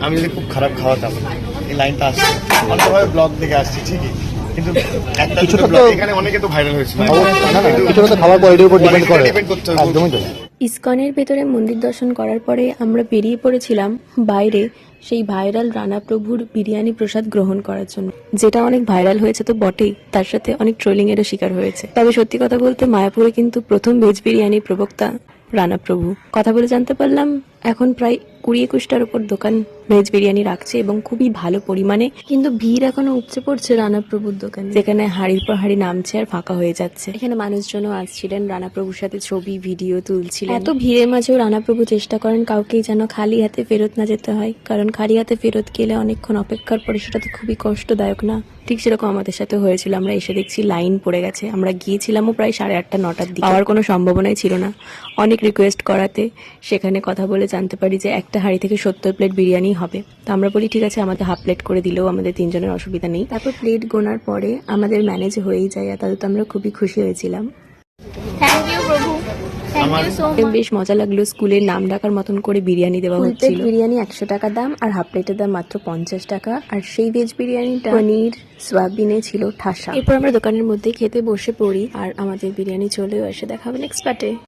আমি যদি খুব খারাপ খাওয়াতাম, এই লাইনটা আসছে অনেকভাবে ব্লগ থেকে আসছে ঠিকই, কিন্তু একটা কিছুটা ব্লগ তো- এখানে অনেকে তো ভাইরাল হয়েছিল। কিছুটা তো খাবার কোয়ালিটির উপর ডিপেন্ড করে। ডিপেন্ড করতে হবে। একদমই তাই। ইসকনের ভেতরে মন্দির দর্শন করার পরে আমরা বেরিয়ে পড়েছিলাম বাইরে সেই ভাইরাল রানা প্রভুর বিরিয়ানি প্রসাদ গ্রহণ করার জন্য, যেটা অনেক ভাইরাল হয়েছে তো বটেই, তার সাথে অনেক ট্রোলিং এরও শিকার হয়েছে। তবে সত্যি কথা বলতে মায়াপুরে কিন্তু প্রথম ভেজ বিরিয়ানির প্রবক্তা রানা প্রভু। কথা বলে জানতে পারলাম এখন প্রায় 20-21টার উপর দোকান ভেজ বিরিয়ানি রাখছে এবং খুবই ভালো পরিমাণে, কিন্তু ভিড় এখনো উপচে পড়ছে রানা প্রভুর দোকানে, যেখানে হাড়ির পর হাড়ি নামছে আর ফাঁকা হয়ে যাচ্ছে। এখানে মানুষজনও আসছিলেন, রানা প্রভুর সাথে ছবি ভিডিও তুলছিলেন। এত ভিড়ের মাঝেও রানা প্রভু চেষ্টা করেন কাউকেই যেন খালি হাতে ফেরত না যেতে হয়, কারণ খালি হাতে ফেরত গেলে অনেকক্ষণ অপেক্ষার পরে সেটা তো খুবই কষ্টদায়ক না। ঠিক সেরকম আমাদের সাথে হয়েছিল। আমরা এসে দেখছি লাইন পড়ে গেছে। আমরা গিয়েছিলামও প্রায় 8:30-9টার দিকে, পাওয়ার কোনো সম্ভাবনাই ছিল না। অনেক রিকোয়েস্ট করাতে সেখানে কথা বলে জানতে পারি যে একটা হাঁড়ি থেকে 70 প্লেট বিরিয়ানি হবে। তো আমরা বলি ঠিক আছে, আমাদের হাফ প্লেট করে দিলেও আমাদের 3 জনের অসুবিধা নেই। তারপর প্লেট গোনার পরে আমাদের ম্যানেজ হয়েই যায়, আর তাতে তো আমরা খুবই খুশি হয়েছিলাম। থ্যাংক ইউ প্রভু, থ্যাংক ইউ সো মাচ। বেশ মজা লাগলো। স্কুলের নাম ডাকার মতন করে বিরিয়ানি দেওয়া হচ্ছিল। বিরিয়ানি 100 টাকা দাম আর হাফ প্লেটের দাম মাত্র 50 টাকা। আর সেই ভেজ বিরিয়ানিটা পনির সোয়াবিনে ছিল ঠাসা। এরপর আমরা দোকানের মধ্যে খেতে বসে পড়ি আর আমাদের বিরিয়ানি চলেও এসে দেখা হবে নেক্সট পার্টে।